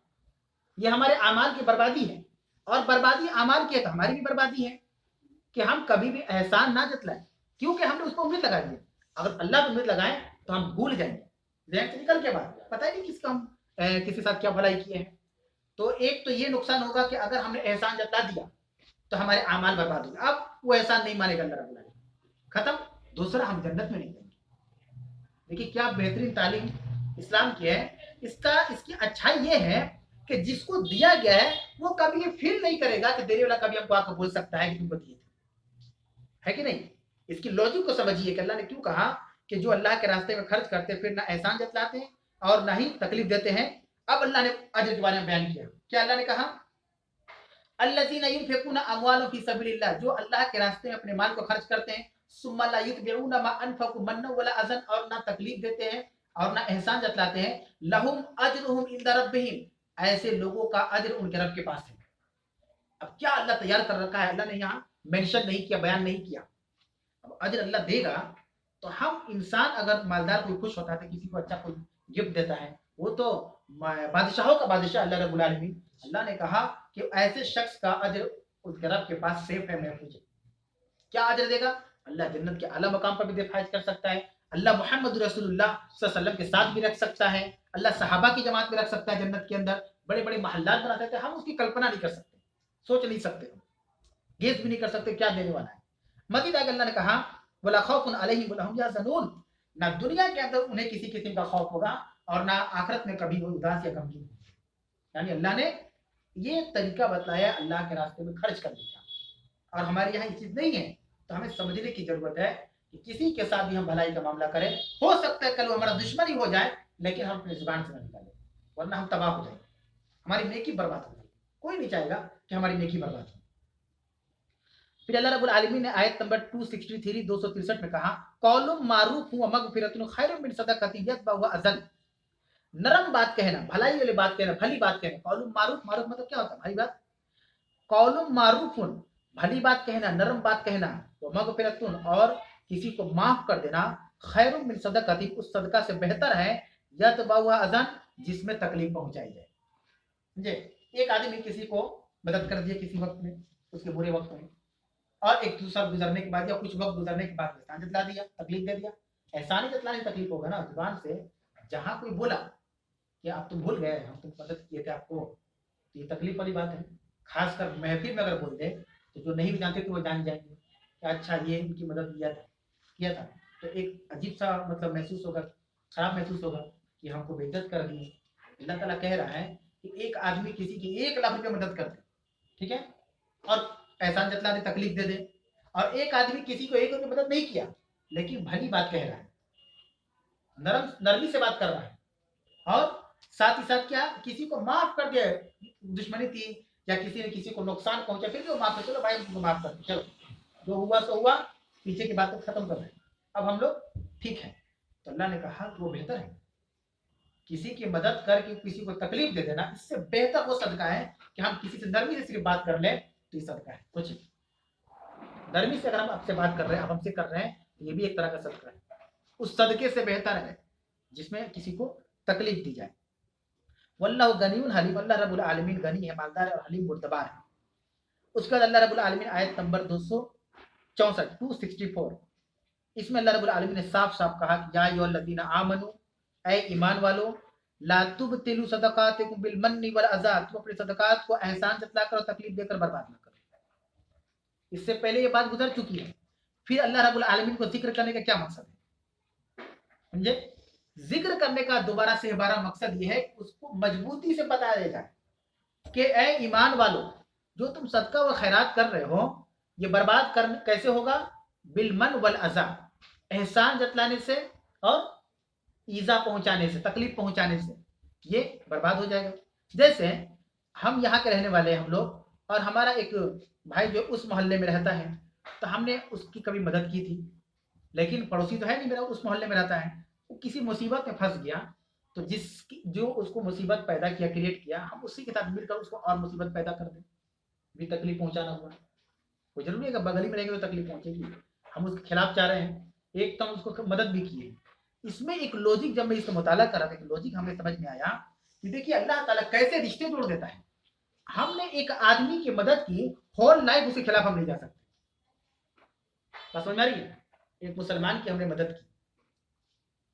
یہ ہمارے اعمال کی بربادی ہے. اور بربادی اعمال کی ہے تو ہماری بھی بربادی ہے کہ ہم کبھی بھی احسان نہ جتلائیں, کیونکہ ہم نے اس کو امید لگا دی. اگر اللہ کو امید لگائیں تو ہم بھول جائیں گے, ذہن سے نکل کے بعد پتہ ہی نہیں کس کا ہم کسی ساتھ کیا بھلائی کیے ہیں. تو ایک تو یہ نقصان ہوگا کہ اگر ہم نے احسان جتلا دیا تو ہمارے اعمال برباد ہو گئے, اب وہ احسان نہیں مانے گا اللہ رب العالمین, ختم. دوسرا, ہم جنت میں نہیں جائیں گے. دیکھیے کیا بہترین تعلیم اسلام کی ہے. اس کی اچھائی یہ ہے کہ جس کو دیا گیا ہے وہ کبھی یہ فیل نہیں کرے گا کہ دینے والا کبھی ہم کو آ کر بول سکتا ہے کہ تم کو دیے تھے, ہے کہ نہیں. اس کی لاجک کو سمجھیے کہ اللہ نے کیوں کہا کہ جو اللہ کے راستے میں خرچ کرتے پھر نہ احسان جتلاتے ہیں اور نہ ہی تکلیف دیتے ہیں. اب اللہ نے اجر کے بارے میں بیان کیا. کیا اللہ نے کہا, الذین ينفقون اموالهم فی سبیل اللہ, جو اللہ کے راستے میں اپنے مال کو خرچ کرتے ہیں, ثم لا یتبعون ما انفقوا منا ولا اذى, اور نہ تکلیف دیتے ہیں اور نہ احسان جتلاتے ہیں, لہم اجرهم عند ربهم, ایسے لوگوں کا اجر ان کے رب کے پاس ہے. اب کیا اللہ تیار کر رکھا ہے, اللہ نے یہاں مینشن نہیں کیا, بیان نہیں کیا. اب اجر اللہ دے گا تو ہم انسان اگر مالدار کوئی خوش ہوتا ہے تو کسی کو اچھا کوئی گفٹ دیتا ہے, وہ تو بادشاہوں کا بادشاہ اللہ رب العالمین. اللہ نے کہا کہ ایسے شخص کا اجر اس کے رب کے پاس سیف ہے, محفوظ ہے. کیا اجر دے گا, اللہ جنت کے اعلیٰ مقام پر بھی دفاع کر سکتا ہے, اللہ محمد رسول اللہ صلی اللہ علیہ وسلم کے ساتھ بھی رکھ سکتا ہے, اللہ صحابہ کی جماعت میں رکھ سکتا ہے جنت کے اندر, بڑے بڑے محلات بنا سکتے ہیں. ہم اس کی کلپنا نہیں کر سکتے, سوچ نہیں سکتے, گیس بھی نہیں کر سکتے کیا دینے والا ہے. مزید آگے اللہ نے کہا ولا خوف علیہم ولا هم یحزنون, نہ دنیا کے اندر انہیں کسی قسم کا خوف ہوگا اور نہ آخرت میں کبھی وہ اداس یا غمگین. یعنی اللہ نے یہ طریقہ بتلایا اللہ کے راستے میں خرچ کرنے کا, اور ہمارے یہاں یہ چیز نہیں ہے. تو ہمیں سمجھنے کی ضرورت ہے کہ کسی کے ساتھ بھی ہم بھلائی کا معاملہ کریں, ہو سکتا ہے کل وہ ہمارا دشمن ہی ہو جائے لیکن ہم اپنی زبان سے نہ نکالیں, ورنہ ہم تباہ ہو جائیں گے, ہماری نیکی برباد ہو جائے گی. کوئی نہیں چاہے گا کہ ہماری نیکی برباد ہو. پھر اللہ رب العالمین نے آیت نمبر 263 263 میں کہا قول معروف و مغفرۃ خیر من صدقۃ یتبعها اذى, نرم بات کہنا, بھلائی والی بات کہنا, بھلی بات کہنا. قول معروف, معروف مطلب کیا ہوتا ہے, بھلی بات. قول معروف, بھلی بات کہنا, نرم بات کہنا, و مغفرۃ, اور کسی کو معاف کر دینا, خیر من صدقۃ, اس صدقہ سے بہتر ہے, یتبعها اذى, جس میں تکلیف پہنچائی جائے. جی, ایک آدمی کسی کو مدد کر دیا کسی وقت میں, اس کے برے وقت میں, اور ایک دوسرا گزرنے کے بعد یا کچھ وقت گزرنے کے بعد احسان جتلا دیا, تکلیف دے دیا. احسان ہی جتلانے تکلیف ہوگا نا. زبان سے جہاں کوئی بولا کہ آپ تم بھول گئے, ہم تم مدد کیے تھے آپ کو, یہ تکلیف والی بات ہے. خاص کر محفل میں اگر بول دے تو جو نہیں بھی جانتے تو وہ جان جائیں گے کہ اچھا یہ ان کی مدد کیا تھا, تو ایک عجیب سا مطلب محسوس ہوگا, خراب محسوس ہوگا کہ ہم کو بے عزت کر دی. اللہ تعالیٰ کہہ رہا ہے کہ ایک آدمی کسی کی 1 لاکھ روپے مدد کر دے, ٹھیک ہے, اور احسان جتلا دے, تکلیف دے دے, اور ایک آدمی کسی کو 1 روپے مدد نہیں کیا لیکن بھلی بات کہہ رہا ہے, نرمی سے بات کر رہا ہے, اور ساتھ ہی ساتھ کیا, کسی کو معاف کر دے, دشمنی تھی یا کسی نے کسی کو نقصان پہنچا پھر بھی وہ معاف کر, چلو بھائی ہم کو معاف کر دیں, چلو جو ہوا سو ہوا, پیچھے کی بات کو ختم کر رہے ہیں, اب ہم لوگ ٹھیک ہیں. تو اللہ نے کہا کہ وہ بہتر ہے. کسی کی مدد کر کے کسی کو تکلیف دے دینا, اس سے بہتر وہ صدقہ ہے کہ ہم کسی سے نرمی سے صرف بات کر لیں, تو یہ صدقہ ہے. کچھ نرمی سے اگر ہم آپ سے بات کر رہے ہیں, آپ ہم سے کر رہے ہیں, یہ بھی ایک طرح کا صدقہ ہے. اس صدقے سے بہتر ہے جس میں کسی کو تکلیف دی جائے. واللہ غنی حلیم, اللہ رب العالمین غنی ہے, مالدار ہے اور حلیم بردبار ہے. اس کے بعد اللہ رب العالمین آیت نمبر 264 اس میں اللہ رب العالمین نے صاف صاف کہا کہ یا ایھا الذین آمنوا, اے ایمان والو, لا تبطلوا صدقاتکم بالمن والاذى, تم اپنے صدقات کو احسان جتلا کر اور تکلیف دے کر برباد نہ کرو. اس سے پہلے یہ بات گزر چکی ہے. پھر اللہ رب العالمین کو ذکر کرنے کا کیا مقصد ہے, سمجھے, ذکر کرنے کا دوبارہ سے بارہ مقصد یہ ہے کہ اس کو مضبوطی سے بتایا جائے کہ اے ایمان والو, جو تم صدقہ و خیرات کر رہے ہو یہ برباد کیسے ہوگا, بالمن والاذى, احسان جتلانے سے اور ایذا پہنچانے سے, تکلیف پہنچانے سے, یہ برباد ہو جائے گا. جیسے ہم یہاں کے رہنے والے ہیں ہم لوگ, اور ہمارا ایک بھائی جو اس محلے میں رہتا ہے, تو ہم نے اس کی کبھی مدد کی تھی, لیکن پڑوسی تو ہے نہیں میرا, اس محلے میں رہتا ہے, किसी मुसीबत में फंस गया तो जो उसको मुसीबत पैदा किया, क्रिएट किया, हम उसी के साथ मिलकर उसको और मुसीबत पैदा कर दें, भी तकलीफ पहुंचाना हुआ। कोई जरूरी है कि बगल ही में रहेंगे तो तकलीफ पहुंचेगी। हम उसके खिलाफ जा रहे हैं, एक तो हम उसको मदद भी किए। इसमें एक लॉजिक, जब मैं इसका मुताला कर रहा था, लॉजिक हमें समझ में आया कि देखिए अल्लाह ताला कैसे रिश्ते जोड़ देता है। हमने एक आदमी की मदद की, होल लाइफ उसके खिलाफ हम नहीं जा सकते। बात समझ में आ रही है? एक मुसलमान की हमने मदद की,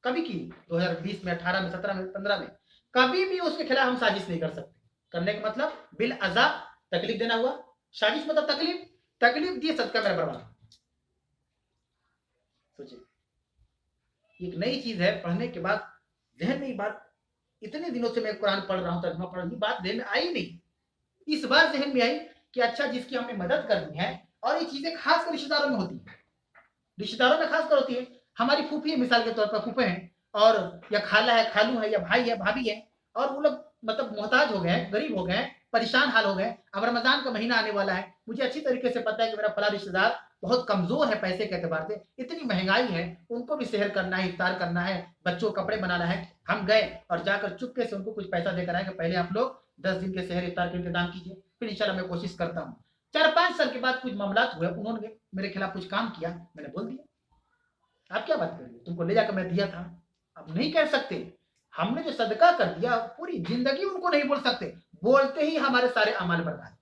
कभी की, 2020 में, 18 में, 17 में, 15 में, कभी भी उसके खिलाफ हम साजिश नहीं कर सकते। करने का मतलब बिल अजा, तकलीफ देना हुआ, साजिश मतलब तकलीफ, तकलीफ दी, सदका मेरा बर्बाद। सोचिए, एक नई चीज है, पढ़ने के बाद जहन में बात, इतने दिनों से मैं कुरान पढ़ रहा हूँ, तर्जुमा पढ़ रहा हूँ, बात जहन में आई नहीं। इस बार जहन में आई कि अच्छा, जिसकी हमें मदद करनी है, और ये चीजें खासकर रिश्तेदारों में होती है, रिश्तेदारों में खासकर होती है। हमारी फूफी है, मिसाल के तौर पर फूफे हैं, और या खाला है, खालू है, या भाई है, भाभी है, और वो लोग मतलब मोहताज हो गए, गरीब हो गए, परेशान हाल हो गए। अब रमजान का महीना आने वाला है, मुझे अच्छी तरीके से पता है कि मेरा फला रिश्तेदार बहुत कमजोर है पैसे के एतबार से, इतनी महंगाई है, उनको भी सेहर करना है, इफ्तार करना है, बच्चों को कपड़े बनाना है। हम गए और जाकर चुपके से उनको कुछ पैसा देकर आए कि पहले आप लोग 10 दिन के सेहर इफ्तार के इंतजाम कीजिए, फिर इंशाल्लाह मैं कोशिश करता हूँ। 4-5 साल के बाद कुछ मामला हुए, उन्होंने मेरे खिलाफ कुछ काम किया, मैंने बोल दिया। आप क्या बात कर रही हो, तुमको ले जाकर मैं दिया था। अब नहीं कह सकते, हमने जो सदका कर दिया, पूरी जिंदगी उनको नहीं बोल सकते, बोलते ही हमारे सारे अमाल बर्बाद।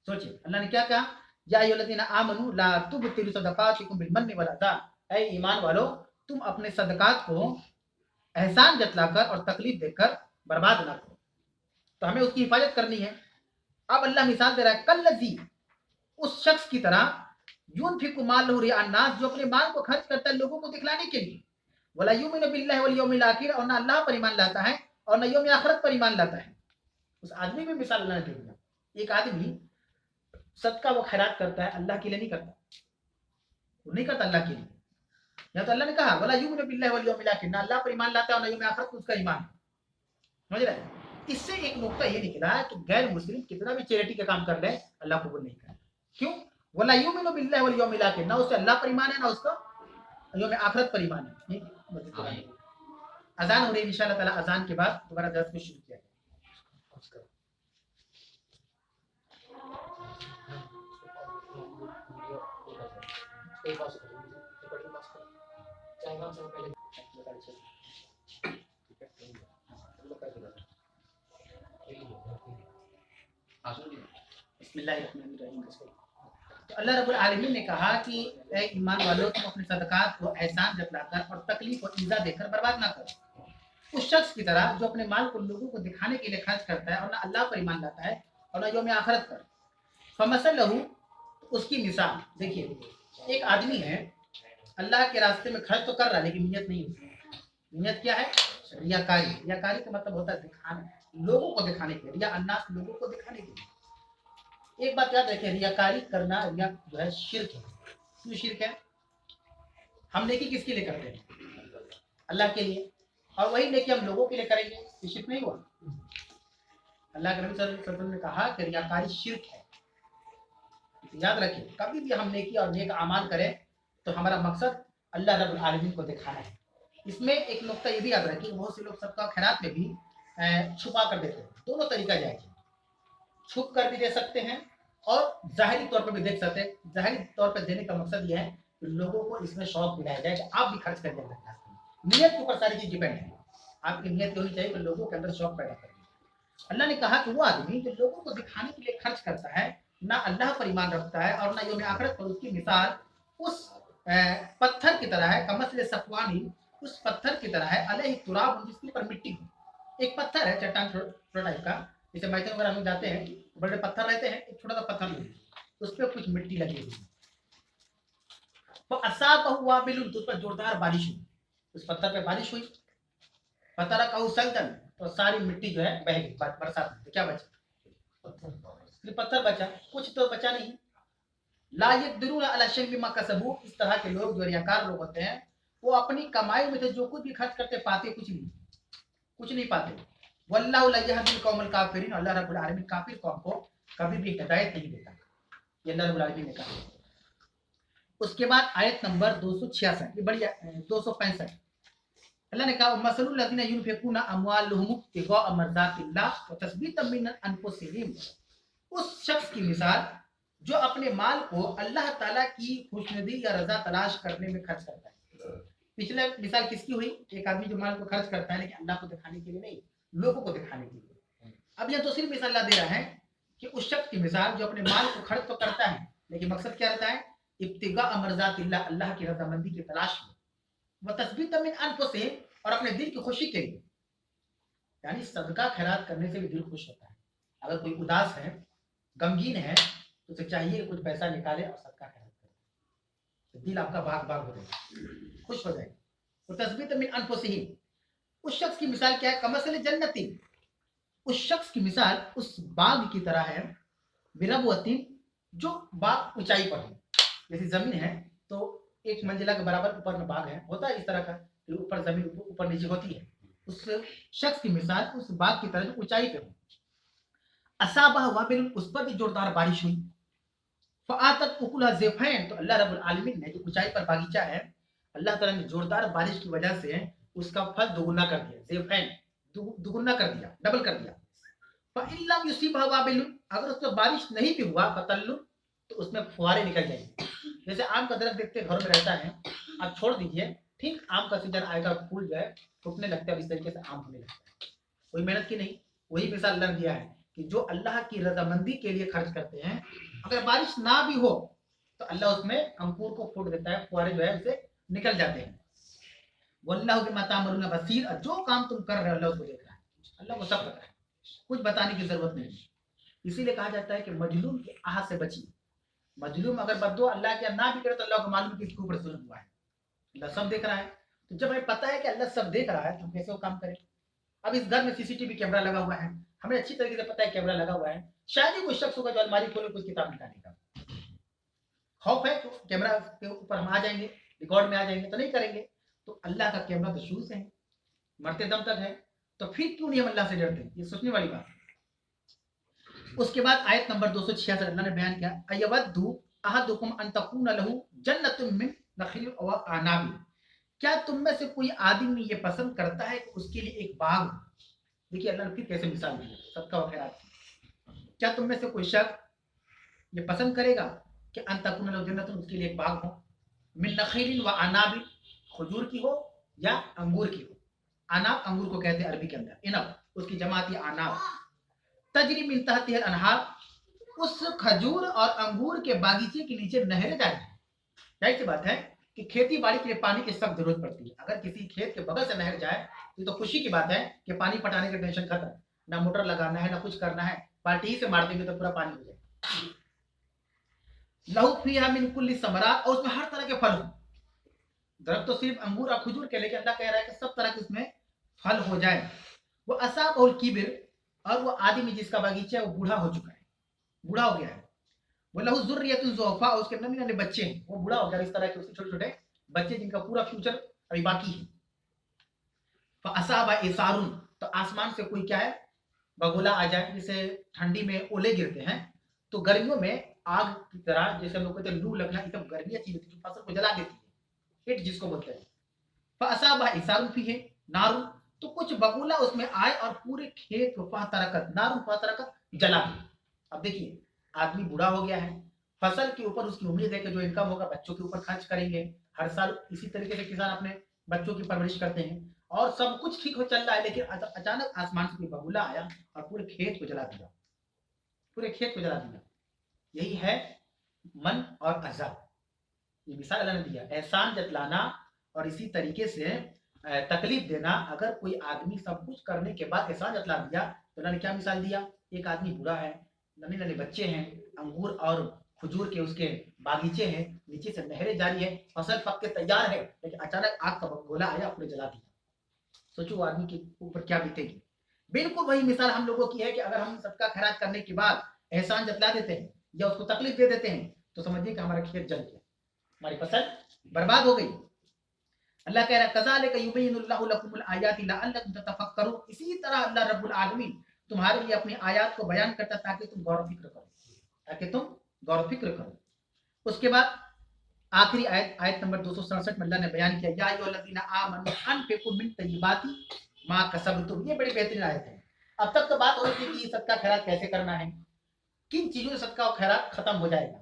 सोचिए अल्लाह ने क्या कहा, या अय्युहल्लज़ीना आमनू ला तुबतिलू सदकातिकुम बिल-मन्नि वल-अज़ा, ऐ ईमान वालों, तुम अपने सदकात को एहसान जतलाकर और तकलीफ देकर बर्बाद ना करो। तो हमें उसकी हिफाजत करनी है। अब अल्लाह मिसाल दे रहा है, कल्लज़ी, उस शख्स की तरह, युनफिकु मालहु रिअन नास, जो अपने माल को खर्च करता है लोगों को दिखलाने के लिए, वला युमिनु बिल्लाहि वल यौमिल आखिर, और ना अल्लाह पर ईमान लाता है और ना यौम आखिरत पर ईमान लाता है। उस आदमी में मिसाल अल्लाह ने दे दिया। एक आदमी सदका वो खैरात करता है, अल्लाह के लिए नहीं करता, वो नहीं करता अल्लाह के लिए। या तो अल्लाह ने कहा वला युमिनु बिल्लाहि वल यौमिल आखिर, ना अल्लाह पर ईमान लाता है और ना यौम आखिरत पर उसका ईमान है। समझ रहे हैं? इससे एक नुकता ये निकला कि गैर मुस्लिम कितना भी चैरिटी का काम कर ले, अल्लाह कबूल नहीं करे। क्यों? वला युमिनु बिल्लाहि वल यौमिल आखिर, ना उससे अल्लाह पर ईमान है, ना उसका यौम आखिरत पर ईमान है। अजान हो रही है, इंशाअल्लाह ताला अजान के बाद दोबारा दर्स को शुरू किया जाएगा। तो अल्लाह रब्बुल आलमीन ने कहा कि ऐ ईमान वालों, तुम अपने सदकात को एहसान जतलाकर और तकलीफ और ईज़ा देकर बर्बाद ना करो। उस शख्स की तरह जो अपने माल को लोगों को दिखाने के लिए खर्च करता है और ना अल्लाह पर ईमान लाता है और ना यौम आखिरत पर। फमसलहु, उसकी मिसाल देखिए, एक आदमी है, अल्लाह के रास्ते में खर्च तो कर रहा है, लेकिन नियत नहीं होती। नियत क्या है? रियाकारी। रियाकारी का मतलब होता है दिखाना, लोगों को दिखाने के लिए, रिया अन्नास, लोगों को दिखाने के लिए। एक बात याद रखें, रियाकारी करना, रिया जो है शिर्क है। क्यों शिर्क है? हम नेकी किसके लिए करते हैं? अल्लाह के लिए। और वही नेकी हम लोगों के लिए करेंगे, ये शिर्क नहीं हुआ? अल्लाह के नबी सल्लल्लाहु अलैहि वसल्लम ने कहा कि रियाकारी शिर्क है। याद रखिए, कभी भी हम नेकी और नेक अमाल करें तो हमारा मकसद अल्लाह रब्बुल आलमीन को दिखाना है। इसमें एक नुकता ये भी याद रखिए, बहुत से लोग सबका खैरात में भी छुपा कर देते हैं। दोनों तरीका जायज है, छुप कर भी दे सकते हैं और जाहिरी तौर पर भी देख सकते हैं। जाहिरी तौर पर देने का मकसद यह है कि लोगों को इसमें शौक दिलाया जाए कि आप भी खर्च कर दें। नियत के ऊपर सारी चीज डिपेंड है, आपकी नियत होनी चाहिए कि लोगों के अंदर शौक पैदा करें। अल्लाह ने कहा कि वो आदमी जो लोगों को दिखाने के लिए खर्च करता है, ना अल्लाह पर ईमान रखता है और ना यौम आखिरत पर, उसकी मिसाल उस पत्थर की तरह है, कमसल सफवानी, उस पत्थर की तरह है, अलैहि तुराब, जिसके ऊपर मिट्टी हो। एक पत्थर है, चट्टान छोटा टाइप का, जैसे मैदान वगैरह में जाते हैं, बड़े पत्थर रहते हैं, एक छोटा सा पत्थर नहीं, उस पर कुछ मिट्टी लगी हुई है। तो असाबहु वाबिलुन, तो उस पर जोरदार बारिश हुई, उस पत्थर पे बारिश हुई। फतरकहु सल्दन, तो सारी मिट्टी जो है बह गई बरसात में। तो क्या बचा? पत्थर बचा, कुछ तो बचा नहीं। ला यक़दिरूना अला शैइन मिम्मा कसबू, इस तरह के लोग जो रियाकार लोग होते हैं, वो अपनी कमाई में से जो कुछ भी खर्च करते पाते कुछ नहीं पाते। वल्लाहु ला यहदिल कौमल काफिरीन, अल्लाह रब्बुल आलमीन काफिर कौम को कभी भी हिदायत नहीं देता, ये अल्लाह रब्बुल आलमीन ने कहा। उसके बाद आयत नंबर 266, ये बड़ी 265, अल्लाह ने कहा मसलुल लज़ीना युनफिकूना अम्वालहुम इब्तिगाअ मर्ज़ातिल्लाह व तस्बीतम मिन अनफुसिहिम, उस शख्स की मिसाल जो अपने माल को अल्लाह ताला की खुशनुदी या रजा तलाश करने में खर्च करता है। पिछले मिसाल किसकी हुई? एक आदमी जो माल को खर्च करता है लेकिन अल्लाह को दिखाने के लिए नहीं, लोगों को दिखाने के लिए। अब यह दूसरी मिसाल अल्लाह दे रहा है कि उस शख्स की मिसाल जो अपने माल को खर्च तो करता है लेकिन मकसद क्या रहता है? इब्तिगा मर्ज़ातिल्लाह, अल्लाह की रजामंदी की तलाश में, व तस्बीत मिन अनफुसिहिम, और अपने दिल की खुशी के लिए। यानी सदका खैरात करने से भी दिल खुश होता है। अगर कोई उदास है, गमगीन है, तो उसे चाहिए कि कुछ पैसा निकाले और सदका खैरात करे, तो दिल आपका बाग बाग हो जाएगा, खुश हो जाएगा। तो तस्बीत मिन अनफुसिहिम, उस शख्स की मिसाल क्या है? कमसल जन्नती, उस शख्स की मिसाल उस बाग की तरह है, बिरबवतीन, जो बाग ऊंचाई पर है। जैसे जमीन है तो एक मंजिला के बराबर ऊपर में बाग है, होता है इस तरह का, ऊपर जमीन ऊपर नीचे होती है। उस शख्स की मिसाल उस बाग की तरह जो ऊंचाई पे हो। असाबा वाबिल, उस पर भी जोरदार बारिश हुई। फ़आतत उकुलहा ज़िफ़ैन, तो अल्लाह रब्बुल आलमीन ने जो ऊंचाई पर बागीचा है, अल्लाह ताला ने जोरदार बारिश की वजह से उसका फल दोगुना कर दिया, ज़िफ़ैन, दुगुना कर दिया, डबल कर दिया। फ़इन लम युसिबहा वाबिल, अगर उस पर बारिश नहीं भी हुआ, फ़तल्लु, तो उसमें फुहारे निकल जाएंगे। जैसे आम का दरख्त देखते घरों में रहता है, आप छोड़ दीजिए, ठीक आम का सीजन आएगा, फूल जो है फूटने लगता है, इस तरीके से आम होने लगता है। कोई मेहनत की नहीं। वही मिसाल अल्लाह ने दिया है कि जो अल्लाह की रजामंदी के लिए खर्च करते हैं, अगर बारिश ना भी हो तो अल्लाह उसमें अंकुर को फूट देता है, फुहारे जो है उसे निकल जाते हैं। वल्लाहु बिमा तामलून बसीर, जो काम तुम कर रहे हो अल्लाह उसको देख रहा है, अल्लाह को सब पता है, कुछ बताने की जरूरत नहीं। इसीलिए कहा जाता है कि मजलूम के आह से बचिए। मजलूम अगर बद्दुआ अल्लाह के ना भी करे तो अल्लाह को मालूम कि इसके ऊपर जुल्म हुआ है, अल्लाह सब देख रहा है। तो जब हमें पता है कि अल्लाह सब देख रहा है तो कैसे वो काम करें? अब इस घर में सीसीटीवी कैमरा लगा हुआ है, हमें अच्छी तरीके से पता है कैमरा लगा हुआ है, शायद ही कोई शख्स होगा जो अलमारी खोले कुछ किताब निकालेगा। खौफ है तो कैमरा के ऊपर हम आ जाएंगे, रिकॉर्ड में आ जाएंगे, तो नहीं करेंगे। तो अल्लाह का कैमरा तो शुरू से है, मरते दम तक है, तो फिर क्यों नहीं हम अल्लाह से डरते? ये सोचने वाली बात है। उसके बाद आयत नंबर 266 अल्लाह ने बयान किया, अयवद्दु अहदुकुम अन तकून लहू जन्नतुम मिन नखील व अनाबी, क्या तुम में से कोई आदमी ये पसंद करता है कि उसके लिए एक बाग? देखिए अल्लाह ने फिर कैसे मिसाल दी सबका वखैरात। क्या तुम में से कोई शख्स ये पसंद करेगा कि अन तकून लहू जन्नतुन, उसके लिए एक बाग हो, मिन नखील व अनाबी, खजूर की हो या अंगूर की हो। अनाब अंगूर को कहते हैं अरबी के अंदर, इनब, उसकी जमाती अनाब। तजरी मिन तहतिहा अनहार, उस खजूर और अंगूर के बागीचे के नीचे नहरें जा रही हैं। जाहिर सी बात है कि खेती बाड़ी के लिए पानी की सख्त जरूरत पड़ती है। अगर किसी खेत के बगल से नहर जाए तो खुशी की बात है कि पानी पटाने का टेंशन खत्म, ना मोटर लगाना है ना कुछ करना है, बाल्टी ही से मार देंगे तो पूरा पानी हो जाए। लहू फीहा मिन कुल्ली समरात, और उसमें हर तरह के फल हो। दरख्त तो सिर्फ अंगूर और खजूर के, लेकिन अल्लाह कह रहा है कि सब तरह के उसमें फल हो जाए। वो असाब और किबिर, और वो आदमी जिसका बागीचा है वो बूढ़ा हो चुका है, बूढ़ा हो गया है। वो लहू ज़ुर्रियतुन ज़ुअफ़ा, उसके नन्हे नन्हे बच्चे हैं, वो बूढ़ा हो गया, इस तरह के उसके छोटे छोटे बच्चे जिनका पूरा फ्यूचर अभी बाकी है। फ़असाबा इसारुन, तो आसमान से कोई क्या है, बगुला आ जाए। जैसे ठंडी में ओले गिरते हैं तो गर्मियों में आग की तरह, जैसे हम लोग कहते हैं लू लगना, एकदम गर्मी अच्छी होती है जो फसल को जला देती है, हिट जिसको बोलते हैं। फ़असाबा इसारुन फीही नारुन, तो कुछ बगुला उसमें आए और पूरे खेत को फ़अतरकत नारुन फ़अतरकत जला दिया। अब देखिए आदमी बूढ़ा हो गया है, फसल के ऊपर उसकी उम्मीद है कि जो इनकम होगा बच्चों के ऊपर खर्च करेंगे, हर साल इसी तरीके से किसान अपने बच्चों की परवरिश करते हैं और सब कुछ ठीक हो चल रहा है, लेकिन अचानक आसमान से कोई बगुला आया और पूरे खेत को जला दिया, पूरे खेत को जला दिया। यही है मन और अज़ब। ये मिसाल अल्लाह ने दिया, एहसान जतलाना और इसी तरीके से तकलीफ देना। अगर कोई आदमी सब कुछ करने के बाद एहसान जतला दिया तो अल्लाह ने क्या मिसाल दिया? एक आदमी बूढ़ा है, नन्हे नन्हे बच्चे हैं, अंगूर और खजूर के उसके बागीचे हैं, नीचे से नहरें जारी है, फसल पक के तैयार है, लेकिन अचानक आग का गोला आया, पूरे जला दिया। सोचो वो आदमी के ऊपर क्या बीतेगी। बिल्कुल वही मिसाल हम लोगों की है कि अगर हम सबका खैरात करने के बाद एहसान जतला देते हैं या उसको तकलीफ दे देते हैं तो समझिए कि हमारा खेत जल गया, हमारी फसल बर्बाद हो गई। अल्लाह कह रहा है कज़ालिका युबय्यिनुल्लाहु लकुमुल आयाति लअल्लकुम ततफक्करून, इसी तरह अल्लाह रब्बुल आलमीन तुम्हारे लिए अपनी आयत को बयान करता ताकि तुम गौर फिक्र करो, ताकि तुम गौर फिक्र करो। उसके बाद आखिरी आयत आयत नंबर 267 में अल्लाह ने बयान किया या अय्युहल्लज़ीना आमनू अनफिकू मिन तय्यिबाति मा कसबतुम। ये बड़ी बेहतरीन आयत है। अब तक तो बात हो रही थी कि सदका खैरात कैसे करना है, किन चीजों से सदका और खैरात खत्म हो जाएगा।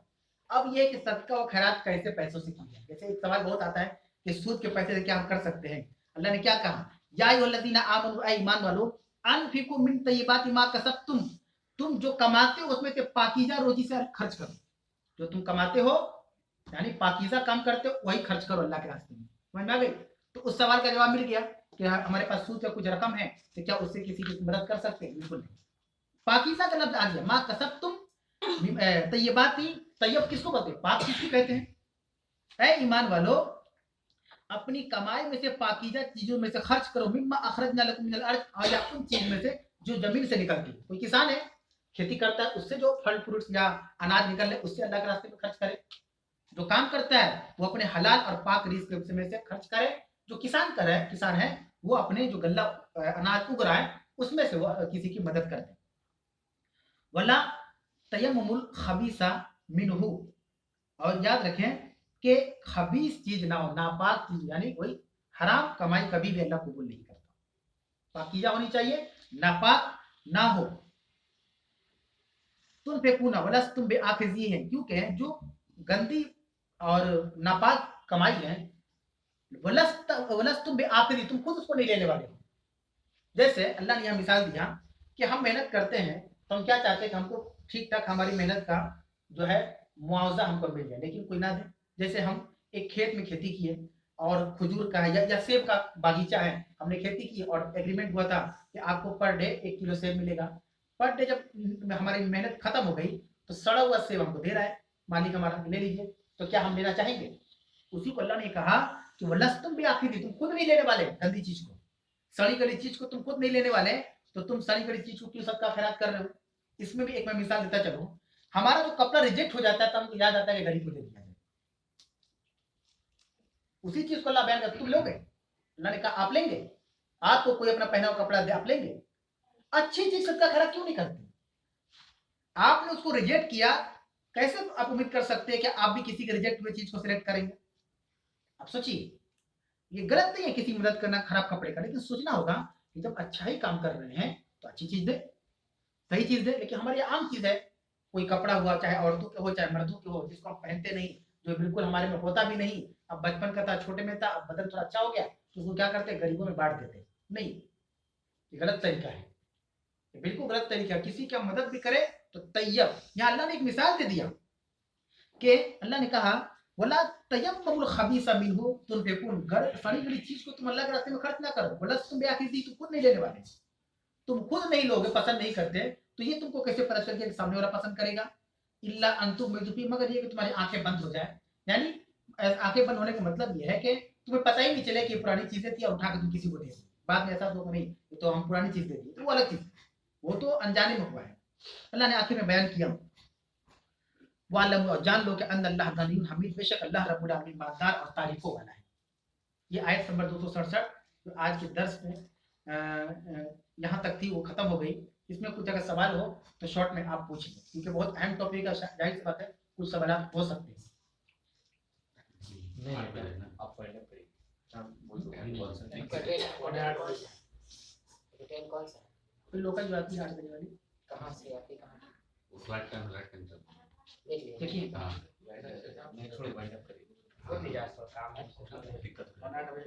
अब ये कि सदका और खैरात कैसे पैसों से की जाए। जैसे एक सवाल बहुत आता है कि सूद के पैसे से क्या हम कर सकते हैं। अल्लाह ने क्या कहा, या अय्युहल्लज़ीना आमनू, ऐ ईमान वालों, अनफिकू मिन तय्यिबाति मा कसबतुम, तुम जो कमाते हो उसमें से पाकीज़ा रोजी से खर्च करो। जो तुम कमाते हो यानी पाकीज़ा काम करते हो वही खर्च करो अल्लाह के रास्ते में। समझ में आ गई। तो उस सवाल का जवाब मिल गया कि हमारे पास सूद का कुछ रकम है तो क्या उससे किसी की मदद कर सकते हैं? बिल्कुल नहीं। पाकीज़ा का लफ्ज आ गया, मा कसबतुम तय्यबाती। तय्यब किसको कहते हैं? पाक किसको कहते हैं? ऐ ईमान वालों, अपनी कमाई में से पाकीज़ा चीजों में से खर्च करो, मिम्मा अखरजना लकुम मिनल अर्ज़, और या उन चीज में से जो जमीन से निकलती है। कोई किसान है, खेती करता है, उससे जो फल फ्रूट्स या अनाज निकल उससे अल्लाह के रास्ते में खर्च करे। जो काम करता है वो अपने हलाल और पाक रिज़्क में से खर्च करे। जो किसान है वो अपने जो गल्ला अनाज उग रहा है उसमें से वो किसी की मदद कर दे। वला तयम्मुल खबीसा मिनहु, और याद रखें कि खबीस चीज ना हो, नापाक चीज यानी कोई हराम कमाई कभी भी अल्लाह कबूल नहीं करता। पाकीज़ा होनी चाहिए, नापाक ना हो। तुम फेकूना वलस्तुम बेआखिज़ी है, क्योंकि जो गंदी और नापाक कमाई है, वलस्तुम बेआखिज़ी, तुम खुद उसको नहीं लेने वाले हो। जैसे अल्लाह ने यह मिसाल दिया कि हम मेहनत करते हैं तो हम क्या चाहते हैं कि हमको ठीक ठाक हमारी मेहनत का जो है मुआवजा हमको मिल जाए, लेकिन कोई ना दे। जैसे हम एक खेत में खेती किए और खजूर का या सेब का बागीचा है, हमने खेती की और एग्रीमेंट हुआ था कि आपको पर डे 1 किलो सेब मिलेगा। पर डे जब हमारी मेहनत खत्म हो गई तो सड़ा हुआ सेब हमको दे रहा है मालिक हमारा, ले लीजिए। तो क्या हम लेना चाहेंगे? उसी को अल्लाह ने कहा कि वलस्तुम बेआखिज़ी, तुम खुद नहीं लेने वाले गंदी चीज को, सड़ी गली चीज को तुम खुद नहीं लेने वाले, तो तुम सड़ी गली चीज को क्यों सदका खैरात कर रहे हो? इसमें भी एक मैं मिसाल देता चलूं, हमारा जो कपड़ा रिजेक्ट हो जाता है तो हमको याद आता है कि गरीब को दे दिया जाए। उसी चीज को अल्लाह बयान करता, तुम लोगे? अल्लाह ने कहा आप लेंगे? आपको कोई अपना पहना हुआ कपड़ा दे, आप लेंगे? अच्छी चीज सदका खैरात क्यों नहीं करते? आपने उसको रिजेक्ट किया, कैसे आप उम्मीद कर सकते हैं कि आप भी किसी के रिजेक्ट हुए चीज को सिलेक्ट करेंगे? आप सोचिए, ये गलत नहीं है किसी की मदद करना खराब कपड़े का, लेकिन सोचना होगा कि जब अच्छा ही काम कर रहे हैं तो अच्छी चीज दे, सही चीज दे। लेकिन हमारे यहाँ आम चीज है, कोई कपड़ा हुआ चाहे औरतों के हो चाहे मर्दों के हो, जिसको हम पहनते नहीं, जो बिल्कुल हमारे में होता भी नहीं। अब बचपन का था, छोटे में था, अब बदन थोड़ा अच्छा हो गया तो उसको क्या करते, गरीबों में बांट देते। नहीं, ये गलत तरीका है, ये बिल्कुल गलत तरीका है। किसी की मदद भी करे तो तैयब, यहाँ अल्लाह ने एक मिसाल दे दिया कि अल्लाह ने कहा वला तयम्मुल खबीसा मिनहु तुनफिकून, सड़ी गली चीज को तुम अल्लाह के रास्ते में खर्च ना करो। वलस्तुम बेआखिज़ी, तुम खुद नहीं लेने वाले, तुम खुद नहीं लोगे, पसंद नहीं करते, तो ये तुमको कैसे पता चल गया कि सामने वाला पसंद करेगा? इल्ला अंतुम मिजुफी, मगर ये कि तुम्हारी आंखें बंद हो जाए। यानी आंखें बंद होने का मतलब ये है कि तुम्हें पता ही नहीं चले कि पुरानी चीजें थी और उठा के तुम किसी को दे दी। बाद में ऐसा तो नहीं, ये तो हम पुरानी चीज दे दी, तो वो अलग चीज, वो तो अनजाने में हुआ है। अल्लाह ने आखिर में बयान किया, वालम, और जान लो कि अन अल्लाह गनीयुन हमीद, बेशक अल्लाह रब्बुल आलमीन मालदार और तारीफों वाला है। ये आयत नंबर 267 जो आज के दर्स में यहाँ तक थी वो खत्म हो गई। इसमें कुछ अगर सवाल हो तो शॉर्ट में आप पूछिए, क्योंकि बहुत अहम टॉपिक है, जाहिर सी बात है कुछ सवाल हो सकते हैं। कोई लोकल जो आती है 8 बजे वाली, कहाँ से आती, कहाँ देखिए नहीं छोड़ वाइंड अप करिए, कोई नहीं जा सकता काम है, 8 बजे